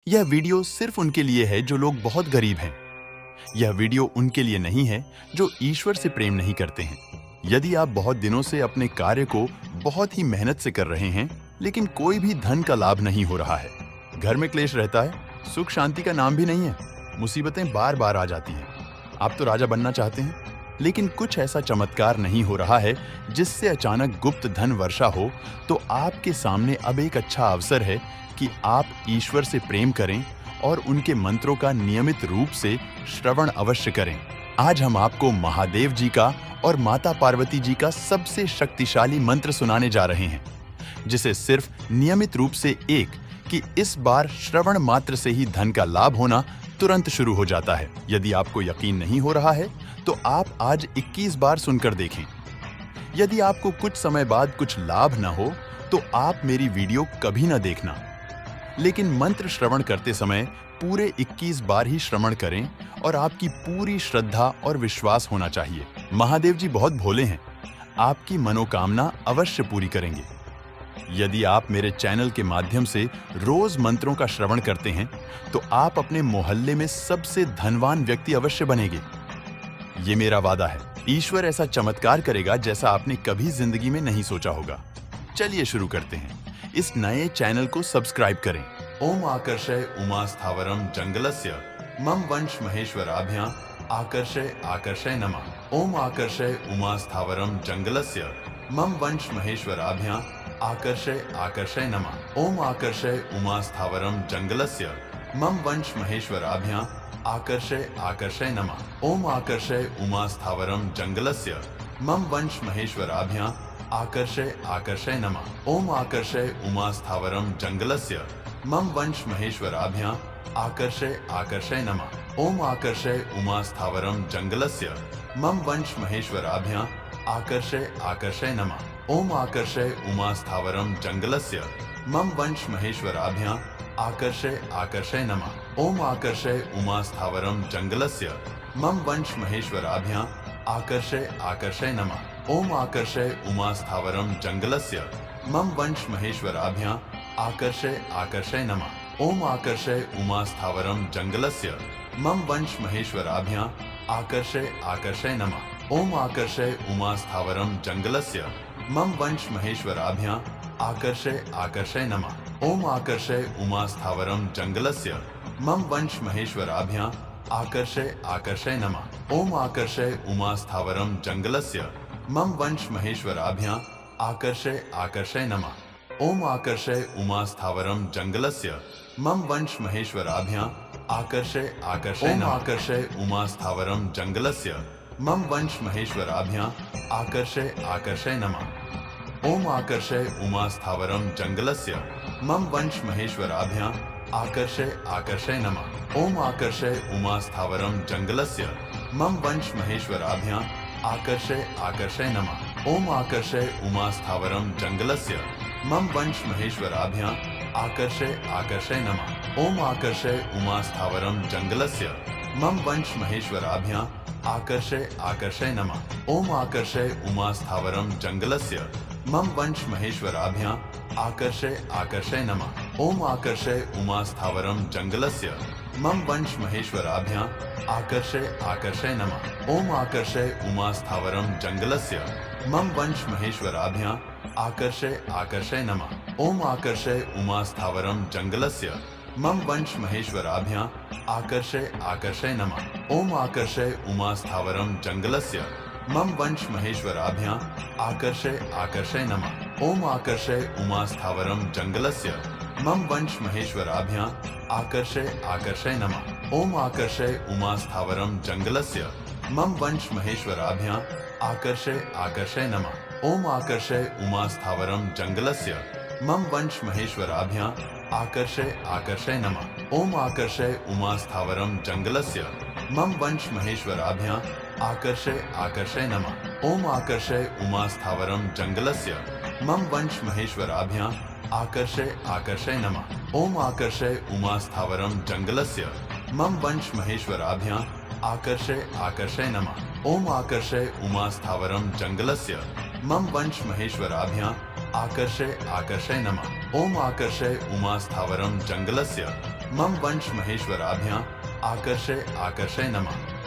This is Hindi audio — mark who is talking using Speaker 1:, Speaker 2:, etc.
Speaker 1: यह वीडियो सिर्फ उनके लिए है जो लोग बहुत गरीब हैं। यह वीडियो उनके लिए नहीं है जो ईश्वर से प्रेम नहीं करते हैं। यदि आप बहुत दिनों से अपने कार्य को बहुत ही मेहनत से कर रहे हैं, लेकिन कोई भी धन का लाभ नहीं हो रहा है, घर में क्लेश रहता है, सुख शांति का नाम भी नहीं है, मुसीबतें बार बार आ जाती हैं, आप तो राजा बनना चाहते हैं, लेकिन कुछ ऐसा चमत्कार नहीं हो रहा है जिससे अचानक गुप्त धन वर्षा हो, तो आपके सामने अब एक अच्छा अवसर है कि आप ईश्वर से प्रेम करें और उनके मंत्रों का नियमित रूप से श्रवण अवश्य करें। आज हम आपको महादेव जी का और माता पार्वती जी का सबसे शक्तिशाली मंत्र सुनाने जा रहे हैं, जिसे सिर्फ नियमित रूप से कि इस बार श्रवण मात्र से ही धन का लाभ होना तुरंत शुरू हो जाता है। यदि आपको यकीन नहीं हो रहा है तो आप आज 21 बार सुनकर देखें। यदि आपको कुछ समय बाद कुछ लाभ न हो तो आप मेरी वीडियो कभी न देखना, लेकिन मंत्र श्रवण करते समय पूरे 21 बार ही श्रवण करें और आपकी पूरी श्रद्धा और विश्वास होना चाहिए। महादेव जी बहुत भोले हैं, आपकी मनोकामना अवश्य पूरी करेंगे। यदि आप मेरे चैनल के माध्यम से रोज मंत्रों का श्रवण करते हैं तो आप अपने मोहल्ले में सबसे धनवान व्यक्ति अवश्य बनेंगे। ये मेरा वादा है। ईश्वर ऐसा चमत्कार करेगा जैसा आपने कभी जिंदगी में नहीं सोचा होगा। चलिए शुरू करते हैं। इस नए चैनल को सब्सक्राइब करें। ओम आकर्षय उमा स्थावरम जंगलस्य मम वंश महेश्वराभ्यां आकर्षय आकर्षय नमः। ओम आकर्षय उमा स्थावरम जंगलस्य मम वंश महेश्वराभ्यां आकर्षय आकर्षय नमः। ओम आकर्षय उमा स्थावरम जंगलस्य मम वंश महेश्वराभ्यां आकर्षय आकर्षय नमः। ओम आकर्षय उमा स्थावरम जंगलस्य मम वंश महेश्वराभ्यां आकर्षय आकर्षय नमः। ओम आकर्षय उमा स्थावरम जंगलस्य मम वंश महेश्वराभ्यां आकर्षय आकर्षय नमः। ओम आकर्षय उमा स्थावरम जंगलस्य मम वंश महेश्वराभ्यां आकर्षय आकर्षय नमः। ओम आकर्षय उमा स्थावरम जंगलस्य मम वंश महेश्वराभ्यां आकर्षय आकर्षय नमः। ओम आकर्षय उमा स्थावरम जंगलस्य मम वंश महेश्वराभ्यां आकर्षय आकर्षय नमः। ओम आकर्षय उमा स्थावरम जंगलस्य मम वंश महेश्वराभ्यां आकर्षय आकर्षय नमः। ओम आकर्षय उमा स्थावरम जंगलस्य मम वंश महेश्वराभ्यां आकर्षय आकर्षय नमः। ओम आकर्षय उमा स्थावरम जंगलस्य मम वंश महेश्वराभ्यां आकर्षय आकर्षय नमः। ओम आकर्षय उमा स्थावरम जंगलस्य मम वंश महेश्वराभ्यां आकर्षय आकर्षय नमः। ओम आकर्षय उमा स्थावरम जंगलस्य मम वंश महेश्वराभ्यां आकर्षय आकर्षय नमः। ओम आकर्षय उमा स्थावरम जंगलस्य मम वंश महेश्वराभ्यां आकर्षय आकर्षय नमः। आकर्षय उमा स्थावरम जंगलस्य मम वंश महेश्वराभ्यां आकर्षय आकर्षय नमः। ओम आकर्षय उमा स्थावरम जंगलस्य मम वंश महेश्वराभ्यां आकर्षय आकर्षय नमः। ओम आकर्षय उमा स्थावरम जंगलस्य मम वंश महेश्वराभ्यां आकर्षय आकर्षय नमः। ओम आकर्षय उमा स्थावरम जंगलस्य मम वंश महेश्वराभ्यां आकर्षय आकर्षय नमः। ओम आकर्षय उमा स्थावरम जंगलस्य मम वंश महेश्वराभ्यां आकर्षय आकर्षय नमः। ओम आकर्षय उमा स्थावरम जंगलस्य मम वंश महेश्वराभ्यां आकर्षय आकर्षय नमः। ओम आकर्षय उमा स्थावरम जंगलस्य मम वंश महेश्वराभ्यां आकर्षय आकर्षय नमः। ओम आकर्षय उमा स्थावरम जंगलस्य मम वंश महेश्वराभ्यां आकर्षय आकर्षय नमः। ओम आकर्षय उमा स्थावरम जंगलस्य मम वंश महेश्वराभ्यां आकर्षय आकर्षय नमः। ओम आकर्षय उमा स्थावरम जंगलस्य मम वंश महेश्वराभ्यां आकर्षय आकर्षय नमः। ओम आकर्षय उमा स्थावरम जंगलस्य मम वंश महेश्वराभ्यां आकर्षय आकर्षय नमः। ओम आकर्षय उमा स्थावरम जंगलस्य मम वंश महेश्वराभ्यां आकर्षय आकर्षय नमः। ओम आकर्षय उमा स्थावरम जंगलस्य मम वंश महेश्वराभ्यां आकर्षय आकर्षय नमः। ओम आकर्षय उमा स्थावरम जंगलस्य मम वंश महेश्वराभ्यां आकर्षय आकर्षय नमः। ओम आकर्षय उमा स्थावरम जंगलस्य मम वंश महेश्वराभ्यां आकर्षय आकर्षय नमः। ओम आकर्षय उमा स्थावरम जंगलस्य मम वंश महेश्वराभ्यां आकर्षय आकर्षय नमः। ओम आकर्षय उमा स्थावरम जंगलस्य मम वंश महेश्वराभ्यां आकर्षय आकर्षय नमः। ओम आकर्षय उमा स्थावरम जंगलस्य मम वंश महेश्वराभ्यां आकर्षय आकर्षय नमः।